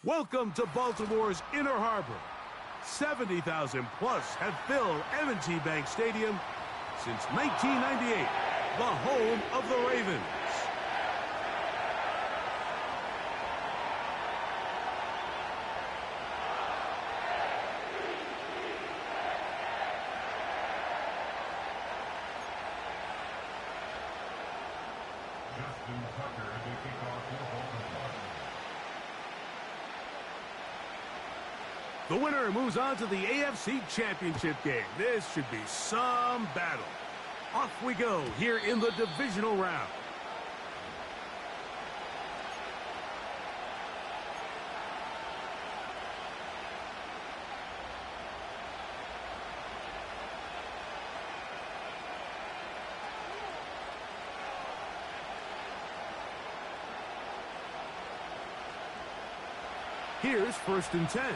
Welcome to Baltimore's Inner Harbor. 70,000 plus have filled M&T Bank Stadium since 1998, the home of the Ravens. The winner moves on to the AFC Championship game. This should be some battle. Off we go here in the divisional round. Here's 1st and 10.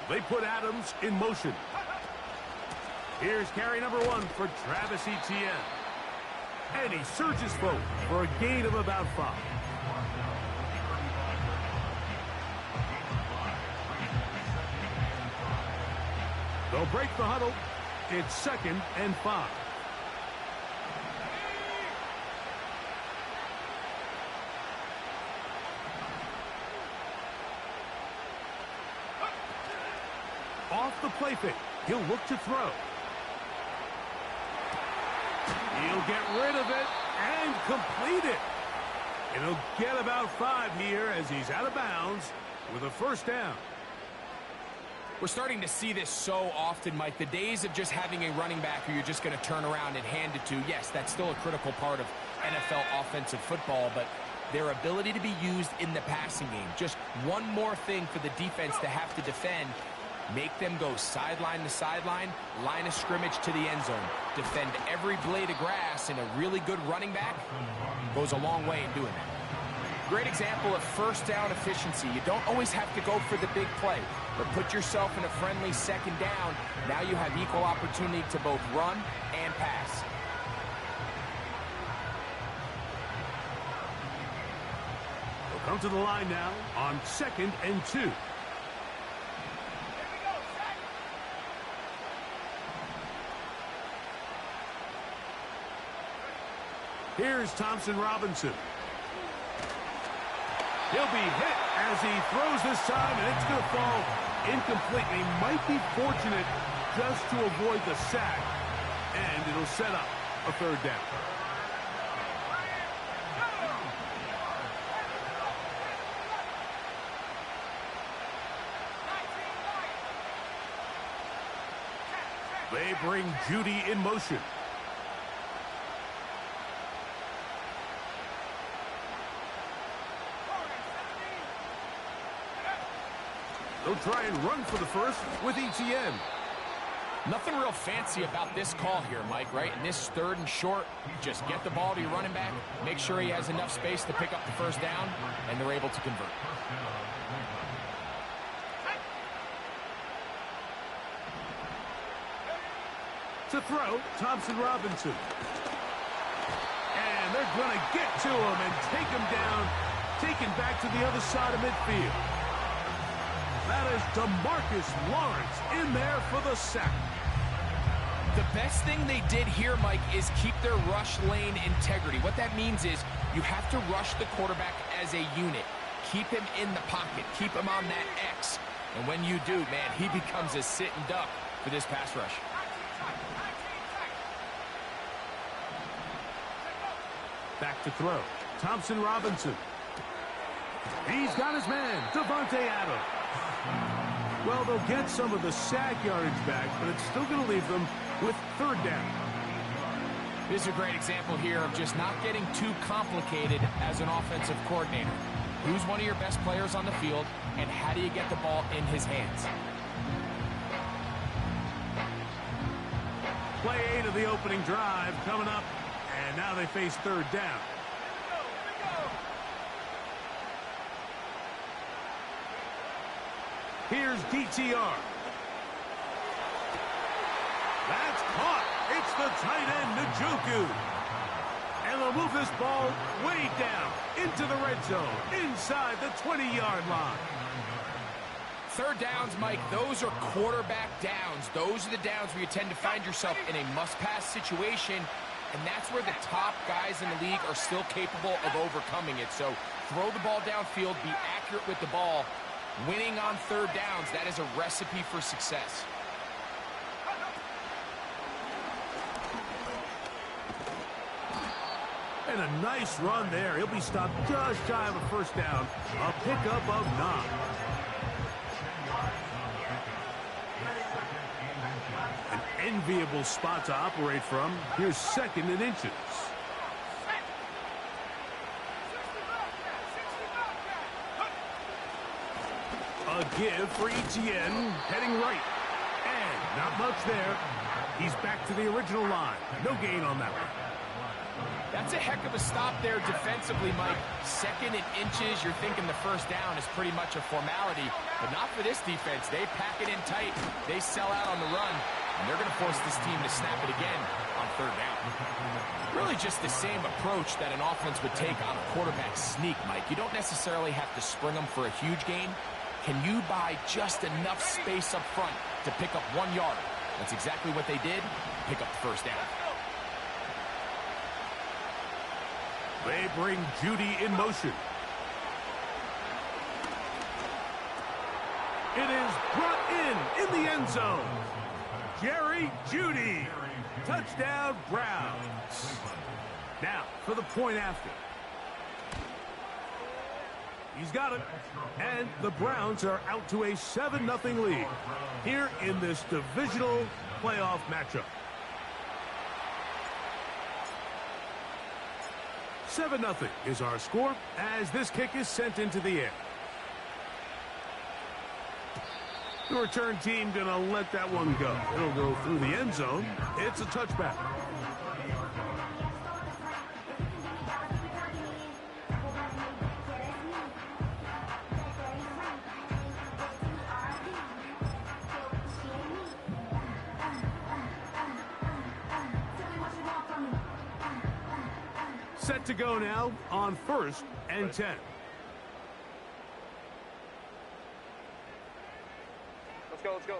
They put Adams in motion. Here's carry number 1 for Travis Etienne. And he surges forward for a gain of about 5. They'll break the huddle. It's 2nd and 5. Off the play fake. He'll look to throw. He'll get rid of it and complete it. And he'll get about 5 here as he's out of bounds with a 1st down. We're starting to see this so often, Mike. The days of just having a running back who you're just going to turn around and hand it to, yes, that's still a critical part of NFL offensive football, but their ability to be used in the passing game, just one more thing for the defense to have to defend. Make them go sideline to sideline, line of scrimmage to the end zone. Defend every blade of grass, and a really good running back goes a long way in doing that. Great example of 1st down efficiency. You don't always have to go for the big play, but put yourself in a friendly 2nd down. Now you have equal opportunity to both run and pass. They'll come to the line now on 2nd and 2. Here's Thompson Robinson. He'll be hit as he throws this time, and it's going to fall incomplete. He might be fortunate just to avoid the sack, and it'll set up a 3rd down. They bring Judy in motion. They'll try and run for the 1st with Etienne. Nothing real fancy about this call here, Mike, right? In this 3rd and short, just get the ball to your running back, make sure he has enough space to pick up the 1st down, and they're able to convert. To throw, Thompson Robinson. And they're going to get to him and take him down, taken back to the other side of midfield. That is DeMarcus Lawrence in there for the sack. The best thing they did here, Mike, is keep their rush lane integrity. What that means is you have to rush the quarterback as a unit. Keep him in the pocket. Keep him on that X. And when you do, man, he becomes a sitting duck for this pass rush. Back to throw. Thompson Robinson. He's got his man, Devontae Adams. Well, they'll get some of the sack yardage back, but it's still going to leave them with 3rd down. This is a great example here of just not getting too complicated as an offensive coordinator. Who's one of your best players on the field, and how do you get the ball in his hands? Play 8 of the opening drive coming up, and now they face 3rd down. Here's DTR. That It's the tight end, Njoku. And they'll move this ball way down into the red zone, inside the 20-yard line. Third downs, Mike, those are quarterback downs. Those are the downs where you tend to find yourself in a must-pass situation, and that's where the top guys in the league are still capable of overcoming it. So throw the ball downfield, be accurate with the ball. Winning on third downs, that is a recipe for success. And a nice run there. He'll be stopped just shy of a first down. A pickup of 9. An enviable spot to operate from. Here's 2nd and inches. A give for Etienne, heading right. And not much there. He's back to the original line. No gain on that one. That's a heck of a stop there defensively, Mike. 2nd and inches, you're thinking the first down is pretty much a formality, but not for this defense. They pack it in tight. They sell out on the run, and they're going to force this team to snap it again on third down. Really just the same approach that an offense would take on a quarterback sneak, Mike. You don't necessarily have to spring them for a huge gain. Can you buy just enough space up front to pick up 1 yard? That's exactly what they did. Pick up the first down. They bring Jeudy in motion. It is brought in the end zone. Jerry Jeudy. Touchdown, Browns. Now, for the point after. He's got it. And the Browns are out to a 7-0 lead here in this divisional playoff matchup. 7-0 is our score as this kick is sent into the air. The return team going to let that one go. It'll go through the end zone. It's a touchback. Set to go now on 1st and 10. Let's go.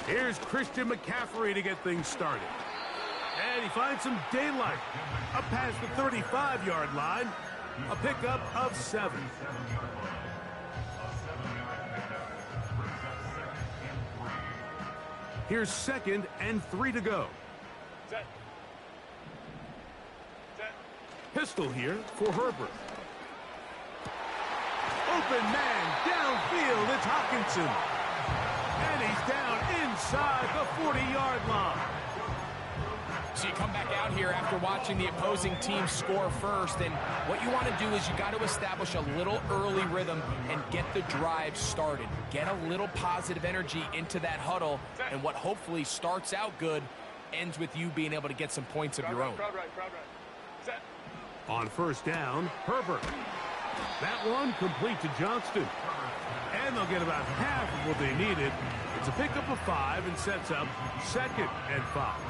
Here's Christian McCaffrey to get things started. And he finds some daylight. Up past the 35-yard line. A pickup of 7. Here's 2nd and 3 to go. Set. Pistol here for Herbert. Open man downfield. It's Hockenson. And he's down inside the 40-yard line. So you come back out here after watching the opposing team score first, and what you want to do is you got to establish a little early rhythm and get the drive started. Get a little positive energy into that huddle, and what hopefully starts out good ends with you being able to get some points of your own. Crowd right. Set. On 1st down, Herbert. That one complete to Johnston. And they'll get about half of what they needed. It's a pickup of 5 and sets up 2nd and 5.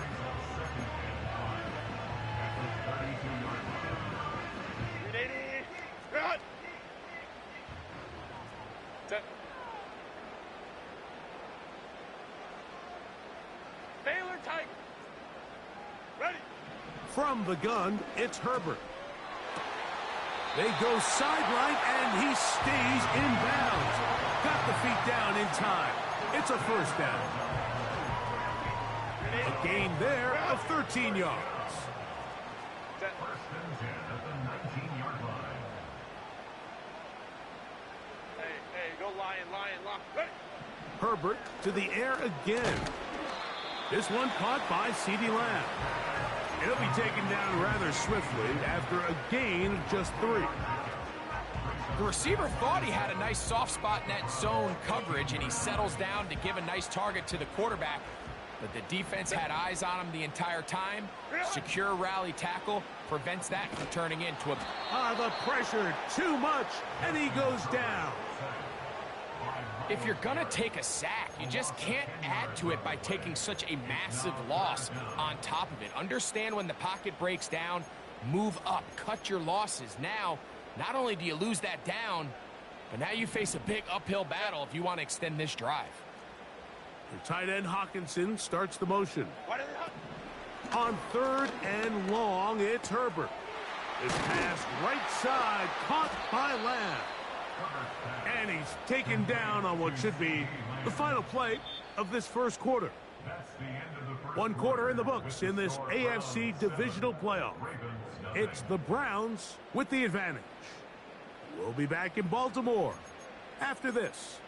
Set. Baylor tight. Ready. From the gun, it's Herbert. They go sideline, and he stays in bounds. Got the feet down in time. It's a first down. A gain there of 13 yards. Set. Hey, go lion, lock. Ready. Herbert to the air again. This one caught by CeeDee Lamb. He'll be taken down rather swiftly after a gain of just 3. The receiver thought he had a nice soft spot in that zone coverage, and he settles down to give a nice target to the quarterback. But the defense had eyes on him the entire time. Secure rally tackle prevents that from turning into a... The pressure, too much, and he goes down. If you're going to take a sack, you just can't add to it by taking such a massive loss on top of it. Understand when the pocket breaks down, move up, cut your losses. Now, not only do you lose that down, but now you face a big uphill battle if you want to extend this drive. The tight end Hawkinson starts the motion. On 3rd and long, it's Herbert. This pass right side, caught by Lamb. And he's taken down on what should be the final play of this first quarter. 1 quarter in the books in this AFC divisional playoff. It's the Browns with the advantage. We'll be back in Baltimore after this.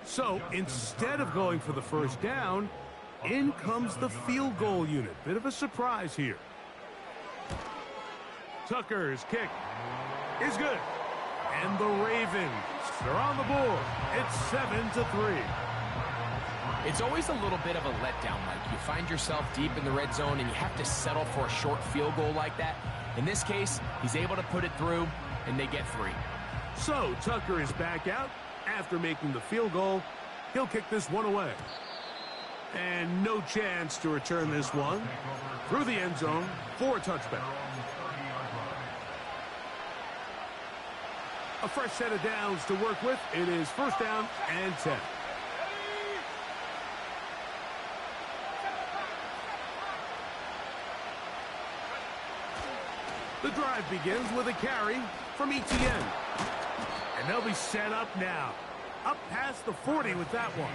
So instead of going for the first down, in comes the field goal unit. Bit of a surprise here. Tucker's kick is good. And the Ravens are on the board. It's 7-3. It's always a little bit of a letdown, Mike. You find yourself deep in the red zone and you have to settle for a short field goal like that. In this case, he's able to put it through and they get 3. So Tucker is back out after making the field goal. He'll kick this one away. And no chance to return this one through the end zone for a touchback. A fresh set of downs to work with. It is 1st down and 10. The drive begins with a carry from Etienne. And they'll be set up now. Up past the 40 with that one.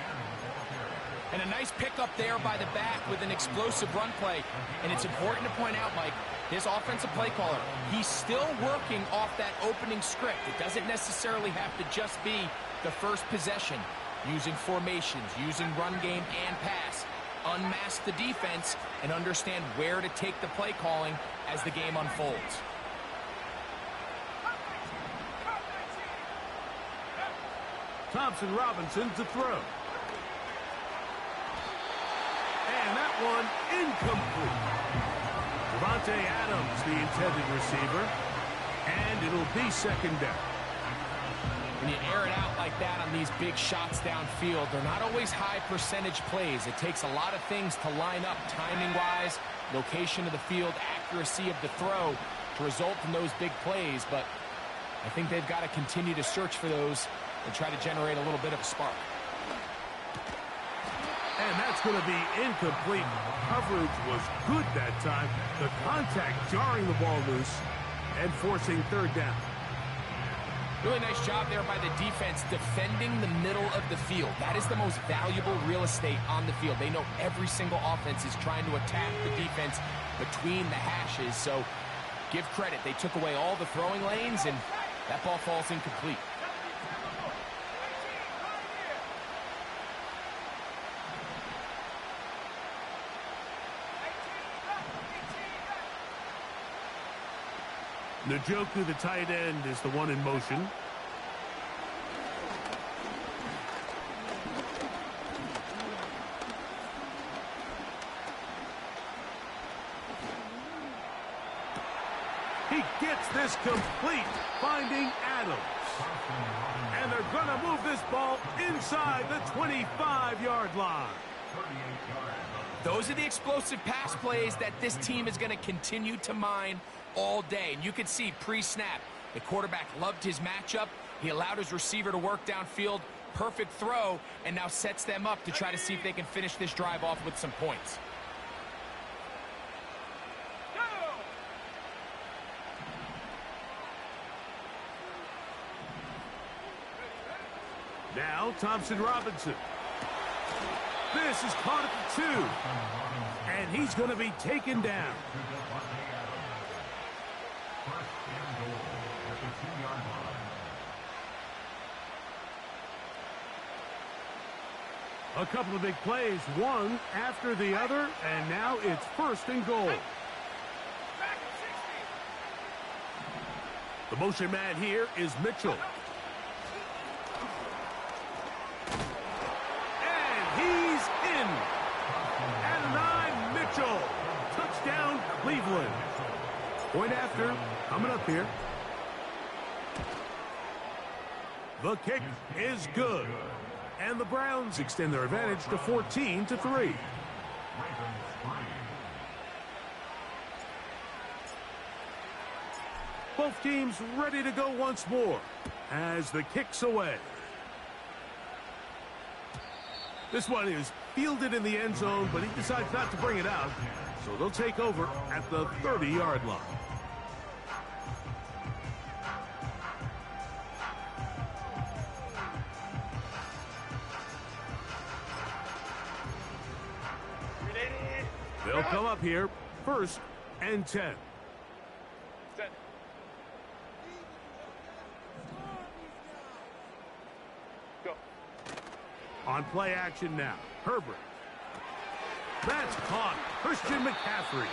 And a nice pickup there by the back with an explosive run play. And it's important to point out, Mike, this offensive play caller, he's still working off that opening script. It doesn't necessarily have to just be the first possession. Using formations, using run game and pass. Unmask the defense and understand where to take the play calling as the game unfolds. Thompson Robinson to throw. And that one incomplete. Davante Adams, the intended receiver. And it'll be 2nd down. When you air it out like that on these big shots downfield, they're not always high percentage plays. It takes a lot of things to line up timing-wise, location of the field, accuracy of the throw to result in those big plays. But I think they've got to continue to search for those and try to generate a little bit of a spark. And that's going to be incomplete. Coverage was good that time. The contact jarring the ball loose and forcing 3rd down. Really nice job there by the defense defending the middle of the field. That is the most valuable real estate on the field. They know every single offense is trying to attack the defense between the hashes. So give credit. They took away all the throwing lanes and that ball falls incomplete. Njoku, the tight end, is the one in motion. He gets this complete, finding Adams. And they're going to move this ball inside the 25-yard line. Those are the explosive pass plays that this team is going to continue to mine all day. And you can see pre-snap, the quarterback loved his matchup. He allowed his receiver to work downfield. Perfect throw, and now sets them up to try to see if they can finish this drive off with some points. Now Thompson Robinson. This is caught at the 2. And he's going to be taken down. A couple of big plays, one after the other, and now it's 1st and goal. The motion man here is Mitchell. And he's in. Adonai Mitchell. Touchdown, Cleveland. Point after, coming up here. The kick is good. And the Browns extend their advantage to 14-3. Both teams ready to go once more as the kick's away. This one is fielded in the end zone, but he decides not to bring it out. So they'll take over at the 30-yard line. They'll come up here, 1st and 10. Set. Go. On play action now, Herbert. That's caught. Christian McCaffrey.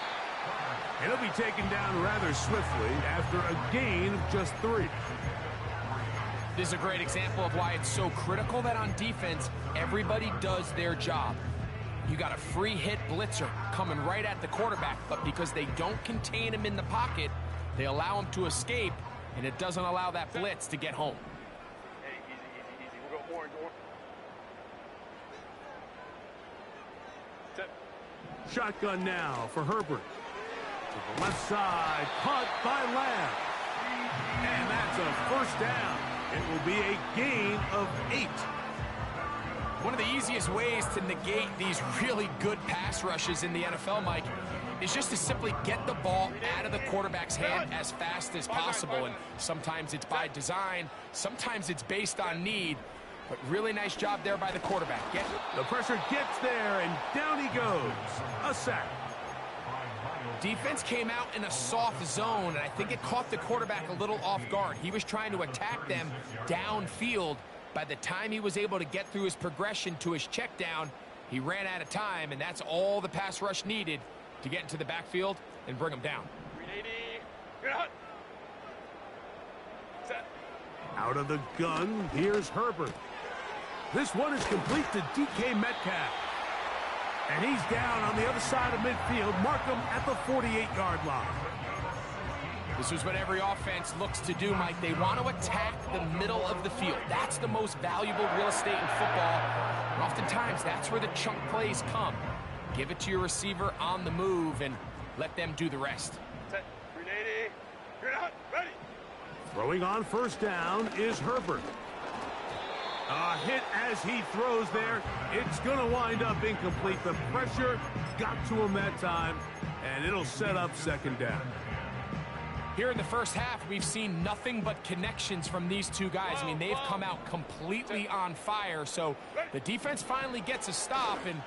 He'll be taken down rather swiftly after a gain of just 3. This is a great example of why it's so critical that on defense, everybody does their job. You got a free hit blitzer coming right at the quarterback, but because they don't contain him in the pocket, they allow him to escape, and it doesn't allow that blitz to get home. Hey, easy. We'll go orange. Set. Shotgun now for Herbert. To the left side, caught by Lamb. And that's a 1st down. It will be a gain of 8. One of the easiest ways to negate these really good pass rushes in the NFL, Mike, is just to simply get the ball out of the quarterback's hand as fast as possible. And sometimes it's by design, sometimes it's based on need. But really nice job there by the quarterback. The pressure gets there, and down he goes. A sack. Defense came out in a soft zone, and I think it caught the quarterback a little off guard. He was trying to attack them downfield. By the time he was able to get through his progression to his check down, he ran out of time, and that's all the pass rush needed to get into the backfield and bring him down. 380. Get out. Set. Out of the gun, here's Herbert. This one is complete to DK Metcalf. And he's down on the other side of midfield. Mark him at the 48-yard line. This is what every offense looks to do, Mike. They want to attack the middle of the field. That's the most valuable real estate in football. And oftentimes, that's where the chunk plays come. Give it to your receiver on the move and let them do the rest. Set. 380. Get out. Ready. Throwing on 1st down is Herbert. A hit as he throws there. It's going to wind up incomplete. The pressure got to him that time, and it'll set up 2nd down. Here in the first half, we've seen nothing but connections from these two guys. I mean, they've come out completely on fire, so the defense finally gets a stop, and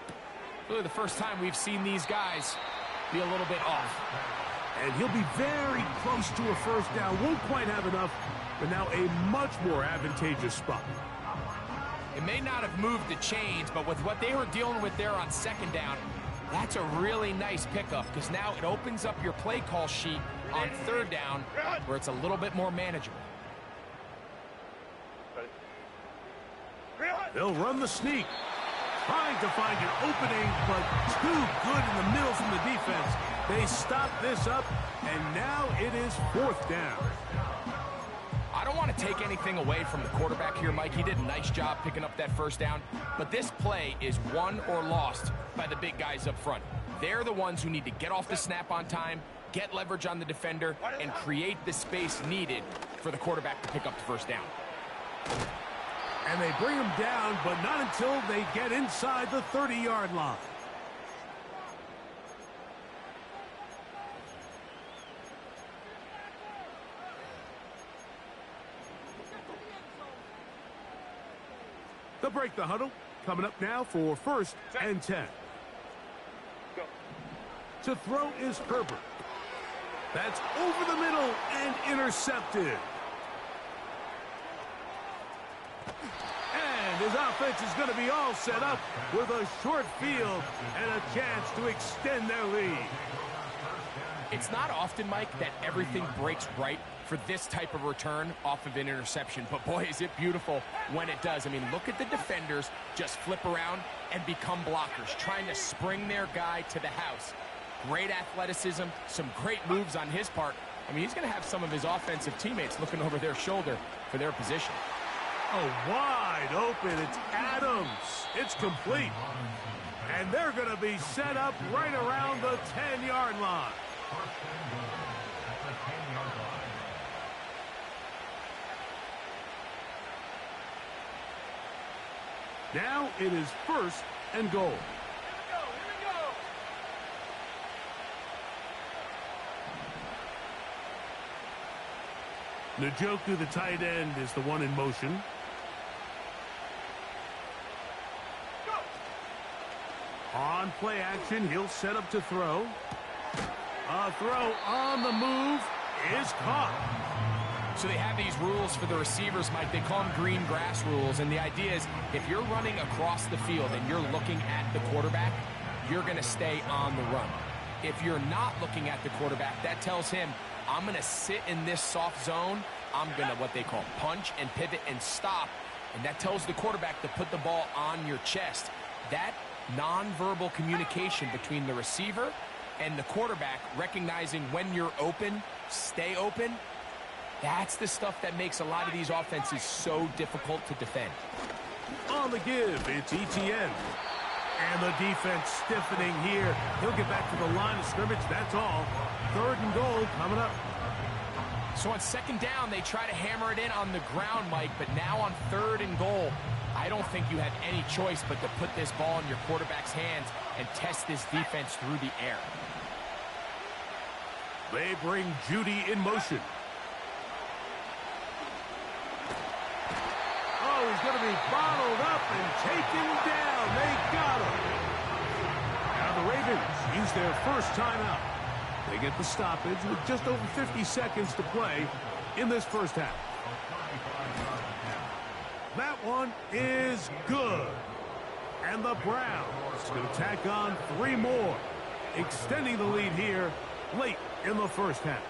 really the first time we've seen these guys be a little bit off. And he'll be very close to a 1st down. Won't quite have enough, but now a much more advantageous spot. It may not have moved the chains, but with what they were dealing with there on 2nd down, that's a really nice pickup because now it opens up your play call sheet on 3rd down where it's a little bit more manageable. They'll run the sneak. Trying to find an opening, but too good in the middle from the defense. They stop this up, and now it is 4th down. I don't want to take anything away from the quarterback here, Mike. He did a nice job picking up that 1st down, but this play is won or lost by the big guys up front. They're the ones who need to get off the snap on time, get leverage on the defender, and create the space needed for the quarterback to pick up the 1st down. And they bring him down, but not until they get inside the 30-yard line. They'll break the huddle. Coming up now for 1st and 10. Go. To throw is Herbert. That's over the middle and intercepted. And his offense is going to be all set up with a short field and a chance to extend their lead. It's not often, Mike, that everything breaks right for this type of return off of an interception. But, boy, is it beautiful when it does. I mean, look at the defenders just flip around and become blockers, trying to spring their guy to the house. Great athleticism, some great moves on his part, I mean, he's going to have some of his offensive teammates looking over their shoulder for their position. Oh, wide open. It's Adams. It's complete. And they're going to be set up right around the 10-yard line. Now it is 1st and goal. Njoku, the tight end, is the one in motion. On play action, he'll set up to throw. A throw on the move is caught. So they have these rules for the receivers, Mike. They call them green grass rules. And the idea is if you're running across the field and you're looking at the quarterback, you're going to stay on the run. If you're not looking at the quarterback, that tells him, I'm going to sit in this soft zone. I'm going to what they call punch and pivot and stop. And that tells the quarterback to put the ball on your chest. That nonverbal communication between the receiver and the quarterback, recognizing when you're open, stay open, that's the stuff that makes a lot of these offenses so difficult to defend. On the give, it's Etienne. And the defense stiffening here. He'll get back to the line of scrimmage, that's all. 3rd and goal coming up. So on 2nd down, they try to hammer it in on the ground, Mike, but now on 3rd and goal, I don't think you have any choice but to put this ball in your quarterback's hands and test this defense through the air. They bring Judy in motion. Oh, he's going to be bottled up and taken down. They got him. Now the Ravens use their first timeout. They get the stoppage with just over 50 seconds to play in this first half. That one is good. And the Browns going to tack on 3 more, extending the lead here late in the first half.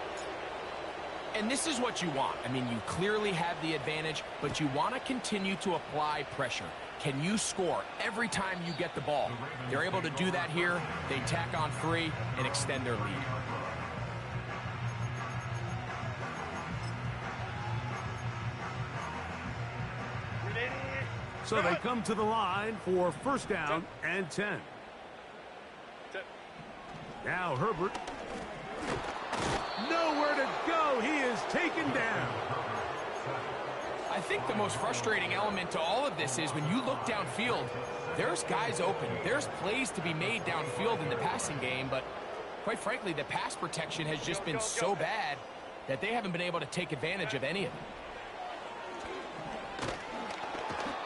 And this is what you want. I mean, you clearly have the advantage, but you want to continue to apply pressure. Can you score every time you get the ball? They're able to do that here. They tack on 3 and extend their lead. So they come to the line for 1st down and 10. Now Herbert. Nowhere to go. He is taken down. I think the most frustrating element to all of this is when you look downfield, there's guys open. There's plays to be made downfield in the passing game, but quite frankly, the pass protection has just been so bad that they haven't been able to take advantage of any of it.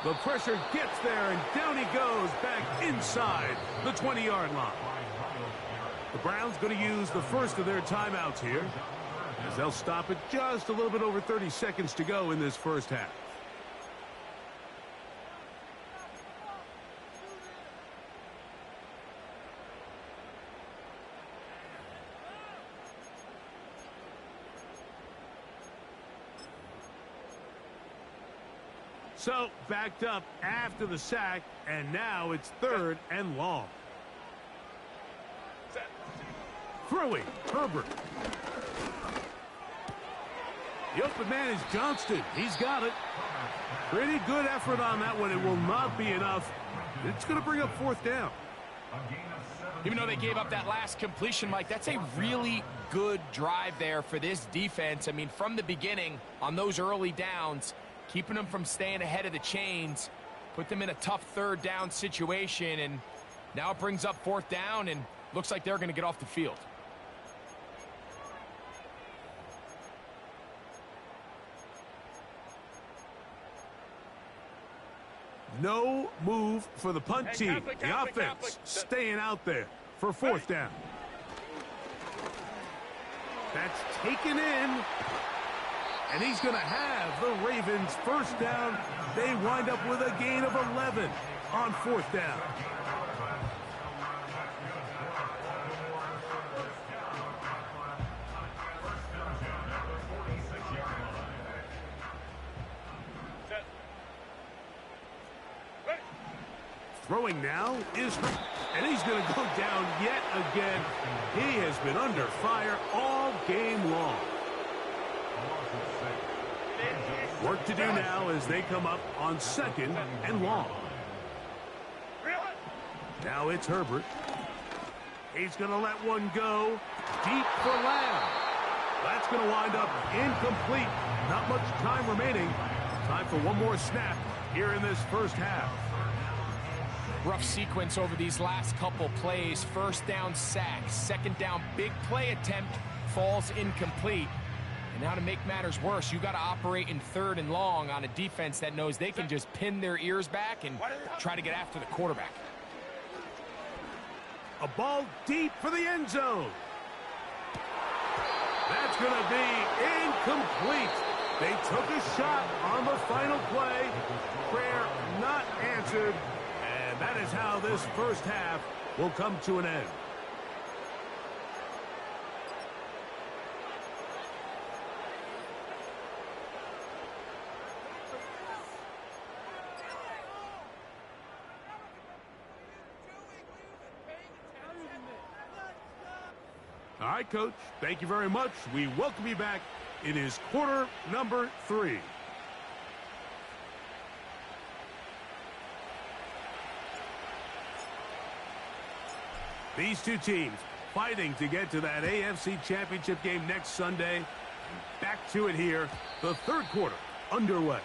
The pressure gets there, and down he goes back inside the 20-yard line. The Browns going to use the first of their timeouts here, as they'll stop it just a little bit over 30 seconds to go in this first half. So, backed up after the sack, and now it's 3rd and long. Throwing, Herbert. The open man is Johnston. He's got it. Pretty good effort on that one. It will not be enough. It's going to bring up 4th down. Even though they gave up that last completion, Mike, that's a really good drive there for this defense. I mean, from the beginning, on those early downs, keeping them from staying ahead of the chains, put them in a tough 3rd down situation, and now it brings up 4th down, and looks like they're going to get off the field. No move for the punt team. The offense staying out there for 4th down. That's taken in. And he's going to have the Ravens 1st down. They wind up with a gain of 11 on 4th down. Throwing now is, and he's going to go down yet again. He has been under fire all game long. Work to do now as they come up on 2nd and long. Now it's Herbert. He's going to let one go. Deep for Lamb. That's going to wind up incomplete. Not much time remaining. Time for one more snap here in this first half. Rough sequence over these last couple plays. First down sack. Second down big play attempt falls incomplete. And now to make matters worse, you got to operate in 3rd and long on a defense that knows they can just pin their ears back and try to get after the quarterback. A ball deep for the end zone. That's going to be incomplete. They took a shot on the final play. Prayer not answered. And that is how this first half will come to an end. All right, Coach, thank you very much. We welcome you back. It is quarter number 3. These two teams fighting to get to that AFC Championship game next Sunday. Back to it here, the 3rd quarter underway.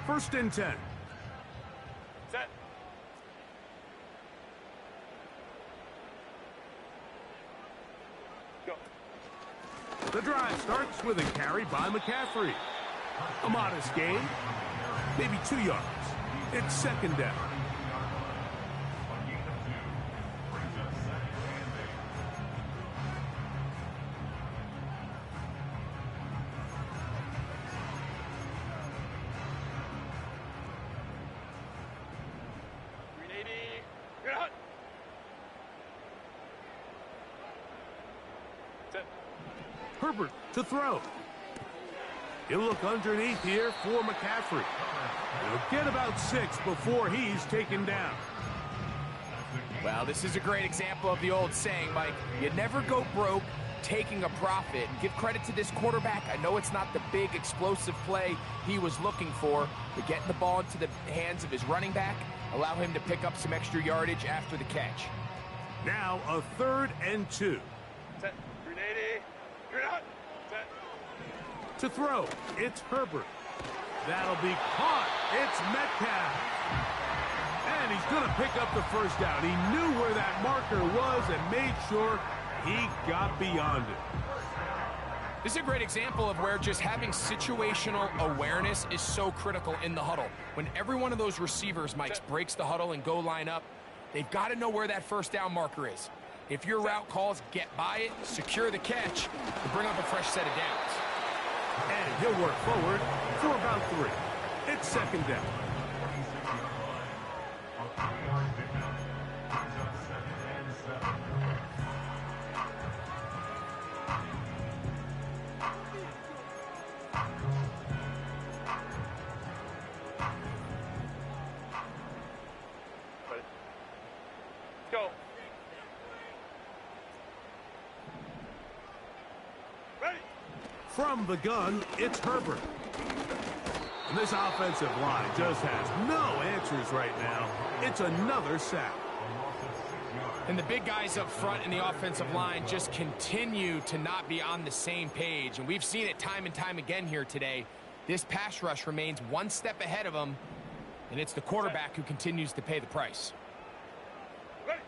First and 10. Set. Go. The drive starts with a carry by McCaffrey. A modest gain, maybe 2 yards. It's 2nd down. Herbert to throw. He'll look underneath here for McCaffrey. He'll get about 6 before he's taken down. Well, this is a great example of the old saying, Mike. You never go broke taking a profit. And give credit to this quarterback. I know it's not the big explosive play he was looking for, but getting the ball into the hands of his running back, allow him to pick up some extra yardage after the catch. Now a 3rd and 2. Set. 380. You're out. Set. To throw, it's Herbert. That'll be caught. It's Metcalf. And he's going to pick up the first down. He knew where that marker was and made sure he got beyond it. This is a great example of where just having situational awareness is so critical in the huddle. When every one of those receivers, Mike, breaks the huddle and go line up, they've got to know where that first down marker is. If your route calls, get by it, secure the catch, and bring up a fresh set of downs. And he'll work forward for about 3. It's 2nd down. Go. Ready. From the gun, it's Herbert. And this offensive line just has no answers right now. It's another sack. And the big guys up front in the offensive line just continue to not be on the same page. And we've seen it time and time again here today. This pass rush remains one step ahead of them. And it's the quarterback who continues to pay the price. Ready.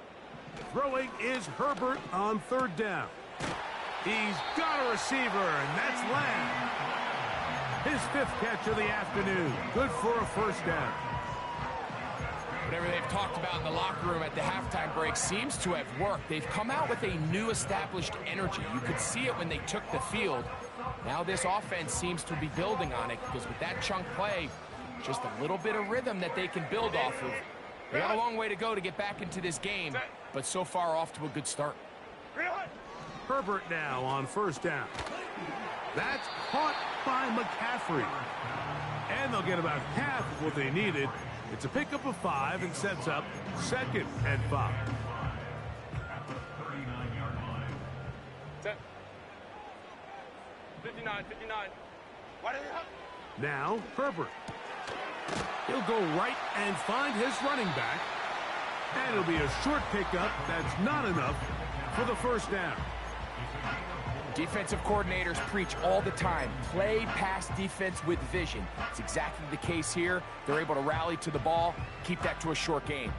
Throwing is Herbert on 3rd down. He's got a receiver, and that's Lamb. His 5th catch of the afternoon. Good for a first down. Whatever they've talked about in the locker room at the halftime break seems to have worked. They've come out with a new established energy. You could see it when they took the field. Now this offense seems to be building on it because with that chunk play, just a little bit of rhythm that they can build off of. They got a long way to go to get back into this game, but so far off to a good start. Herbert now on first down. That's caught by McCaffrey. And they'll get about half of what they needed. It's a pickup of 5 and sets up 2nd and 5. Set. 59. Why did you Now Herbert. He'll go right and find his running back. And it'll be a short pickup that's not enough for the first down. Defensive coordinators preach all the time, play pass defense with vision. It's exactly the case here. They're able to rally to the ball, keep that to a short game.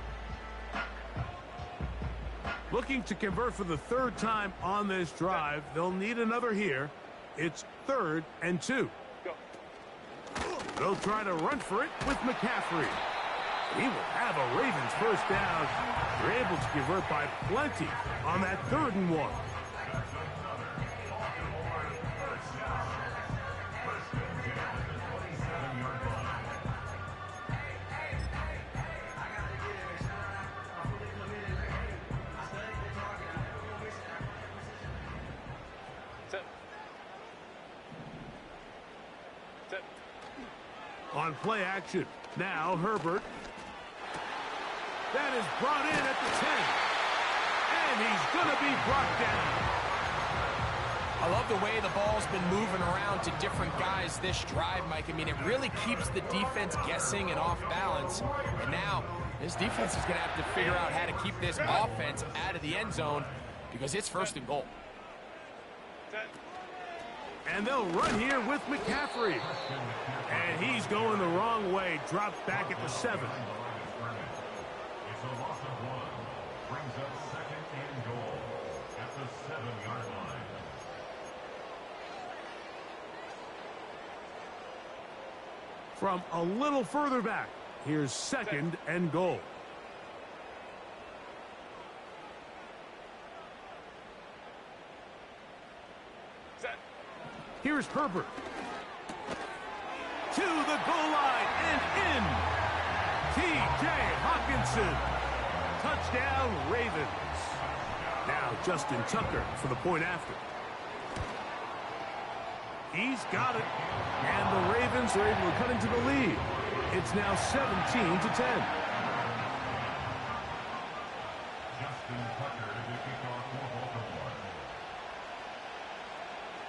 Looking to convert for the 3rd time on this drive. They'll need another here. It's 3rd and 2. Go. They'll try to run for it with McCaffrey. He will have a Ravens first down. They're able to convert by plenty on that 3rd and 1. On play action. Now Herbert. That is brought in at the 10. And he's going to be brought down. I love the way the ball's been moving around to different guys this drive, Mike. I mean, it really keeps the defense guessing and off balance. And now this defense is going to have to figure out how to keep this offense out of the end zone because it's 1st and goal. And they'll run here with McCaffrey. And he's going the wrong way. Dropped back at the 7. It's a loss of 1. Brings up 2nd and goal at the 7-yard line. From a little further back, here's 2nd and goal. Here's Herbert. To the goal line and in. T.J. Hockenson. Touchdown, Ravens. Now Justin Tucker for the point after. He's got it. And the Ravens are able to cut into the lead. It's now 17-10. Justin Tucker to kick off for Baltimore.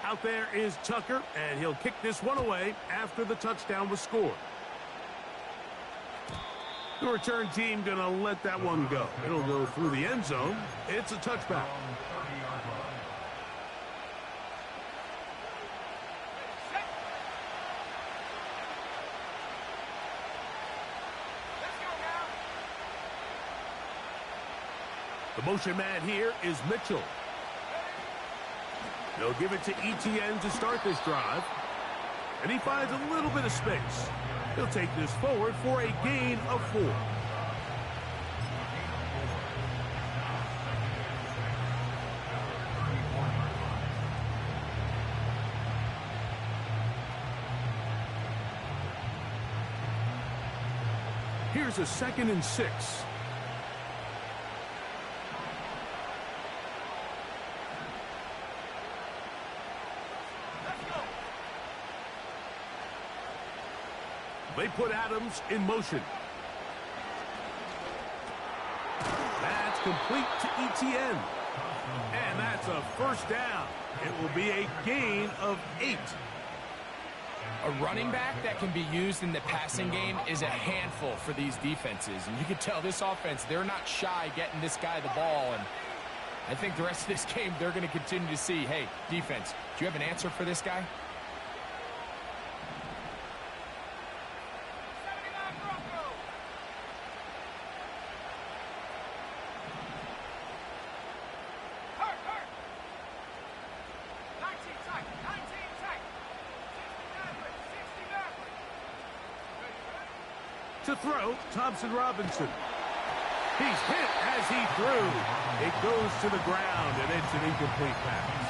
Out there is Tucker, and he'll kick this one away after the touchdown was scored. The return team going to let that one go. It'll go through the end zone. It's a touchback. The motion man here is Mitchell. They'll give it to ETN to start this drive. And he finds a little bit of space. He'll take this forward for a gain of 4. Here's a 2nd and 6. They put Adams in motion. That's complete to ETN. And that's a first down. It will be a gain of 8. A running back that can be used in the passing game is a handful for these defenses. And you can tell this offense, they're not shy getting this guy the ball. And I think the rest of this game, they're going to continue to see, hey, defense, do you have an answer for this guy? To throw, Thompson Robinson. He's hit as he threw. It goes to the ground, and it's an incomplete pass.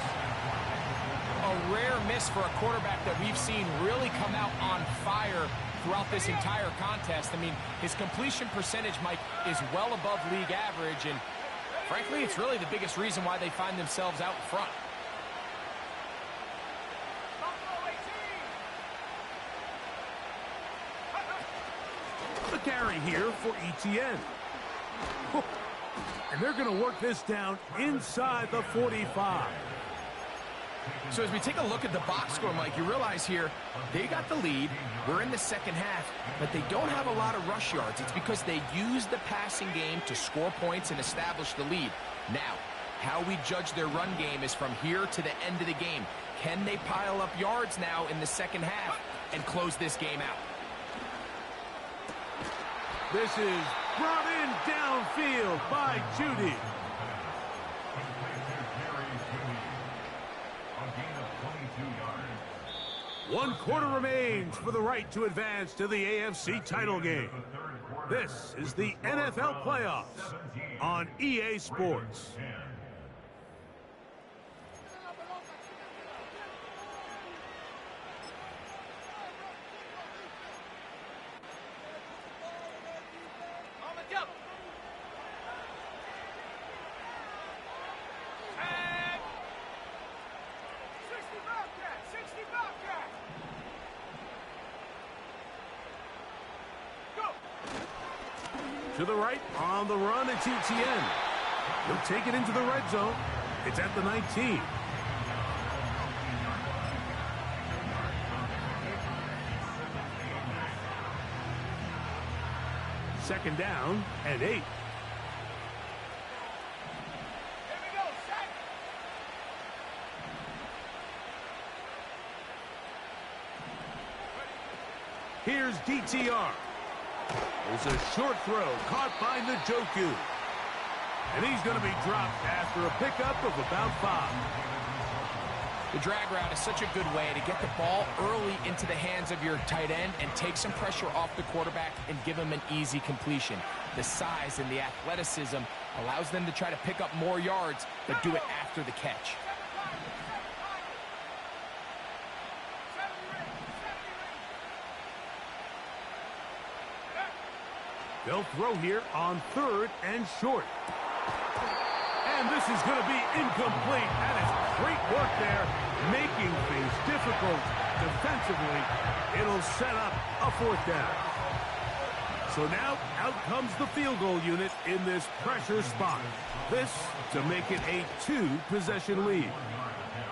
A rare miss for a quarterback that we've seen really come out on fire throughout this entire contest. I mean, his completion percentage, Mike, is well above league average, and Frankly, it's really the biggest reason why they find themselves out in front. The carry here for Etienne. And they're going to work this down inside the 45. So as we take a look at the box score, Mike, you realize here they got the lead. We're in the second half, but they don't have a lot of rush yards. It's because they use the passing game to score points and establish the lead. Now, how we judge their run game is from here to the end of the game. Can they pile up yards now in the second half and close this game out? This is brought in downfield by Judy. One quarter remains for the right to advance to the AFC title game. This is the NFL playoffs on EA Sports. To the right, on the run, it's Etienne. He'll take it into the red zone. It's at the 19. Second down and 8. Here's DTR. There's a short throw caught by Njoku. And he's going to be dropped after a pickup of about 5. The drag route is such a good way to get the ball early into the hands of your tight end and take some pressure off the quarterback and give him an easy completion. The size and the athleticism allows them to try to pick up more yards, but do it after the catch. They'll throw here on 3rd and short. And this is going to be incomplete. That is great work there, making things difficult defensively. It'll set up a 4th down. So now out comes the field goal unit in this pressure spot. This to make it a 2-possession lead.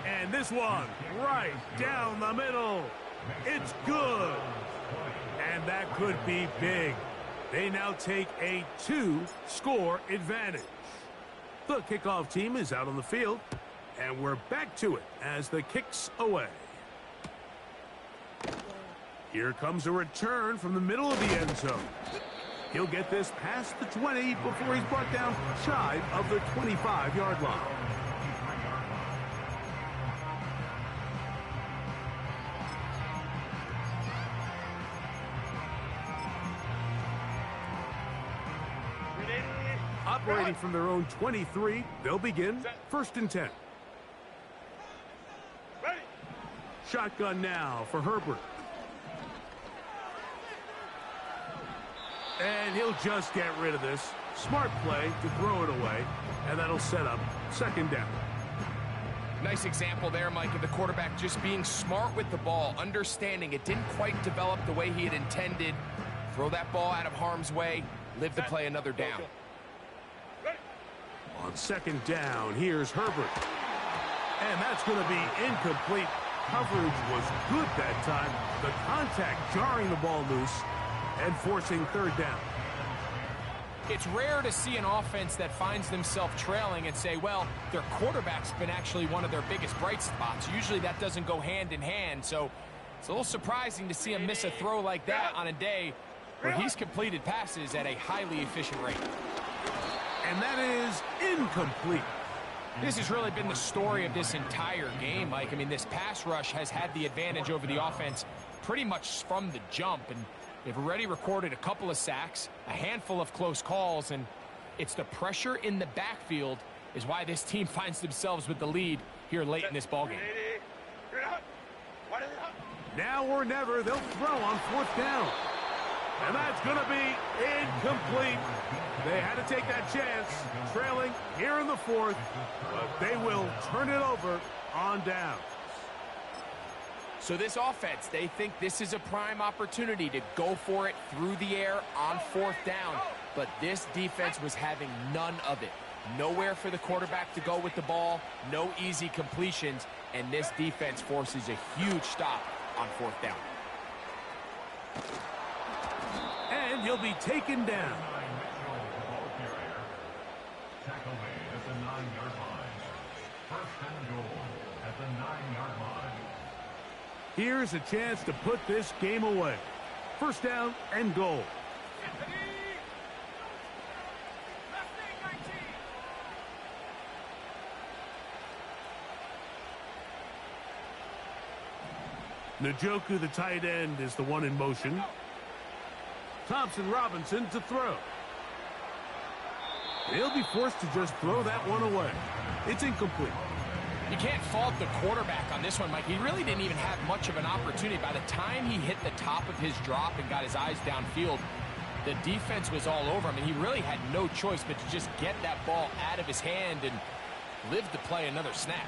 And this one right down the middle. It's good. And that could be big. They now take a 2-score advantage. The kickoff team is out on the field, and we're back to it as the kick's away. Here comes a return from the middle of the end zone. He'll get this past the 20 before he's brought down shy of the 25-yard line. Operating from their own 23, they'll begin 1st and 10. Ready. Shotgun now for Herbert. And he'll just get rid of this. Smart play to throw it away, and that'll set up 2nd down. Nice example there, Mike, of the quarterback just being smart with the ball, understanding it didn't quite develop the way he had intended. Throw that ball out of harm's way, live to play another down. On 2nd down, here's Herbert. And that's going to be incomplete. Coverage was good that time. The contact jarring the ball loose and forcing 3rd down. It's rare to see an offense that finds themselves trailing and say, well, their quarterback's been actually one of their biggest bright spots. Usually that doesn't go hand in hand, so it's a little surprising to see him miss a throw like that on a day where he's completed passes at a highly efficient rate. And that is incomplete. This has really been the story of this entire game, Mike. I mean, this pass rush has had the advantage over the offense pretty much from the jump, and they've already recorded a couple of sacks, a handful of close calls, and it's the pressure in the backfield is why this team finds themselves with the lead here late in this ballgame. Now or never, they'll throw on 4th down. And that's going to be incomplete. They had to take that chance, trailing here in the fourth, but they will turn it over on down. So this offense, they think this is a prime opportunity to go for it through the air on fourth down, but this defense was having none of it. Nowhere for the quarterback to go with the ball, no easy completions, and this defense forces a huge stop on fourth down. And he'll be taken down. Tackle made at the 9-yard line. First and goal at the 9-yard line. Here's a chance to put this game away. First down and goal. Njoku, the tight end, is the one in motion. Thompson Robinson to throw. He'll be forced to just throw that one away. It's incomplete. You can't fault the quarterback on this one, Mike. He really didn't even have much of an opportunity. By the time he hit the top of his drop and got his eyes downfield, the defense was all over him, and he really had no choice but to just get that ball out of his hand and live to play another snap.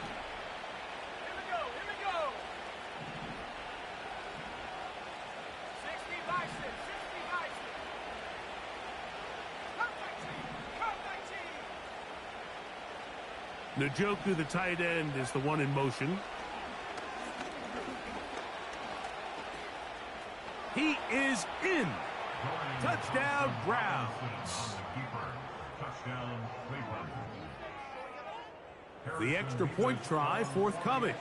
Njoku, the tight end, is the one in motion. He is in. Touchdown, Browns. The extra point try forthcoming.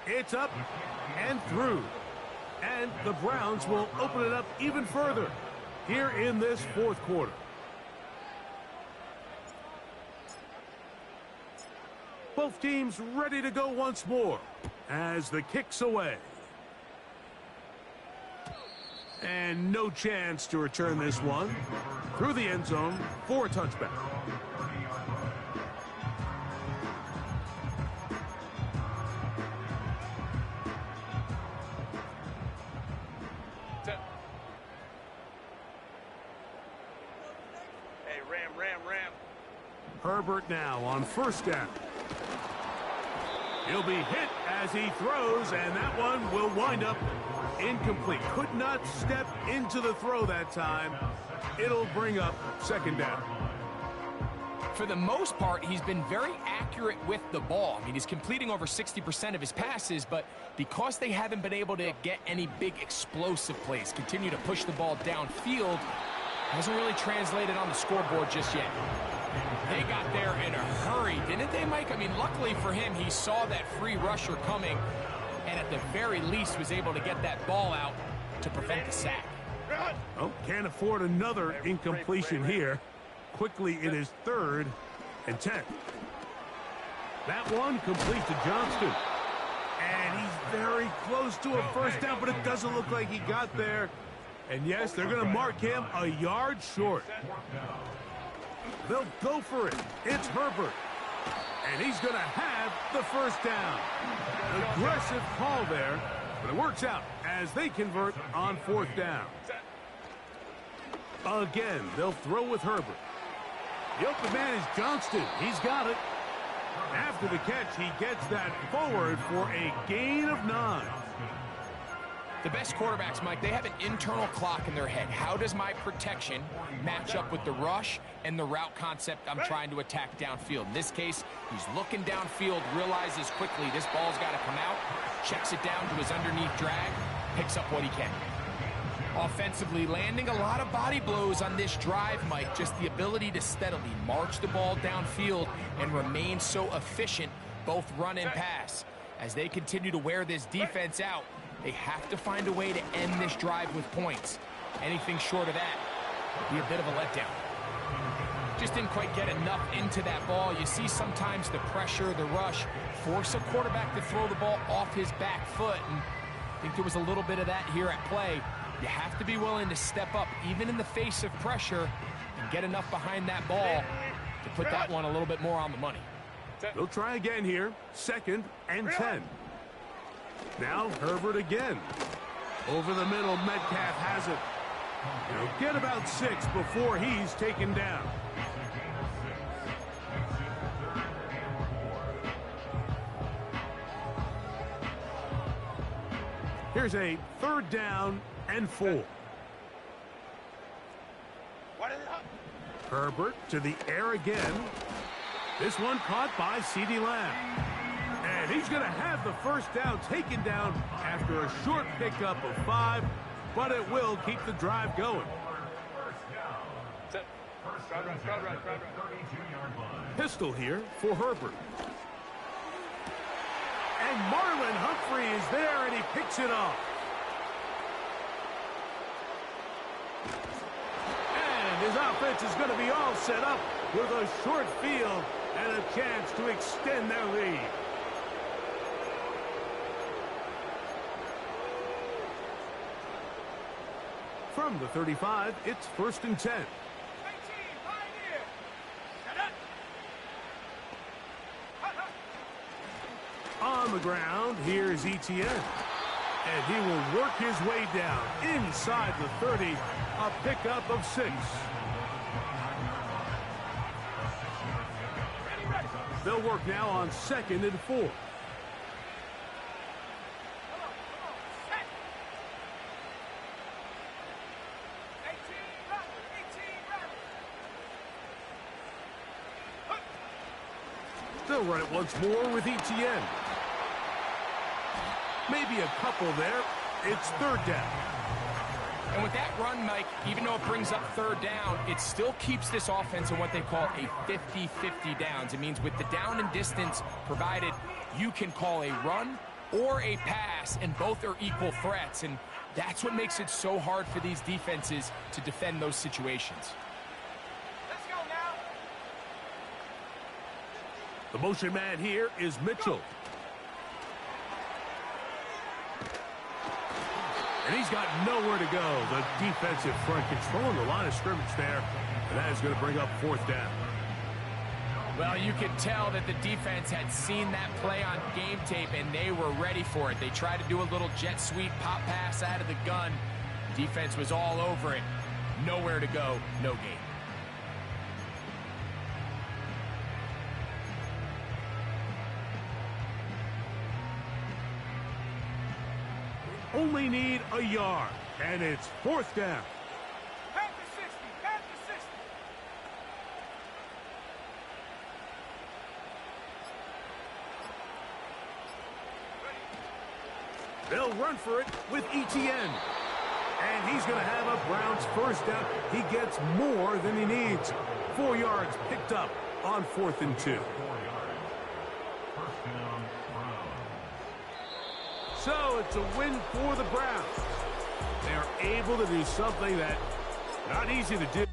It's up and through. And the Browns will open it up even further here in this fourth quarter. Both teams ready to go once more as the kick's away. And no chance to return this one through the end zone for a touchback. Hey, Ram. Herbert now on first down. He'll be hit as he throws, and that one will wind up incomplete. Could not step into the throw that time. It'll bring up second down. For the most part, he's been very accurate with the ball. I mean, he's completing over 60% of his passes, but because they haven't been able to get any big explosive plays, continue to push the ball downfield, hasn't really translated on the scoreboard just yet. They got there in a hurry, didn't they, Mike? I mean, luckily for him, he saw that free rusher coming, and at the very least was able to get that ball out to prevent the sack. Oh, can't afford another incompletion here. Quickly, it is 3rd and 10. That one complete to Johnston. And he's very close to a first down, but it doesn't look like he got there. And yes, they're going to mark him a yard short. They'll go for it. It's Herbert. And he's going to have the first down. Aggressive call there, but it works out as they convert on fourth down. Again, they'll throw with Herbert. The open man is Johnston. He's got it. After the catch, he gets that forward for a gain of 9. The best quarterbacks, Mike, they have an internal clock in their head. How does my protection match up with the rush and the route concept I'm trying to attack downfield? In this case, he's looking downfield, realizes quickly this ball's got to come out, checks it down to his underneath drag, picks up what he can. Offensively, landing a lot of body blows on this drive, Mike. Just the ability to steadily march the ball downfield and remain so efficient, both run and pass. As they continue to wear this defense out, they have to find a way to end this drive with points. Anything short of that would be a bit of a letdown. Just didn't quite get enough into that ball. You see sometimes the pressure, the rush, force a quarterback to throw the ball off his back foot. And I think there was a little bit of that here at play. You have to be willing to step up, even in the face of pressure, and get enough behind that ball to put that one a little bit more on the money. They'll try again here. 2nd and 10. Now Herbert again. Over the middle, Metcalf has it. He'll get about 6 before he's taken down. Here's a 3rd down and 4. Herbert to the air again. This one caught by CeeDee Lamb. And he's going to have the 1st down taken down after a short pickup of 5, but it will keep the drive going. Pistol here for Herbert. And Marlon Humphrey is there, and he picks it off. And his offense is going to be all set up with a short field and a chance to extend their lead. From the 35, it's 1st and 10. On the ground, here's Etienne. And he will work his way down inside the 30, a pickup of 6. They'll work now on 2nd and 4. They'll run it once more with Etienne. Maybe a couple there. It's 3rd down. And with that run, Mike, even though it brings up 3rd down, it still keeps this offense in what they call a 50-50 downs. It means with the down and distance provided, you can call a run or a pass, and both are equal threats. And that's what makes it so hard for these defenses to defend those situations. Let's go now. The motion man here is Mitchell. And he's got nowhere to go. The defensive front controlling the line of scrimmage there. And that is going to bring up 4th down. Well, you could tell that the defense had seen that play on game tape, and they were ready for it. They tried to do a little jet sweep pop pass out of the gun. Defense was all over it. Nowhere to go, no gain. Only need a yard, and it's 4th down. Back to 60. Back to 60. They'll run for it with Etienne. And he's going to have a Browns 1st down. He gets more than he needs. 4 yards picked up on 4th and 2. So it's a win for the Browns. They are able to do something that not easy to do.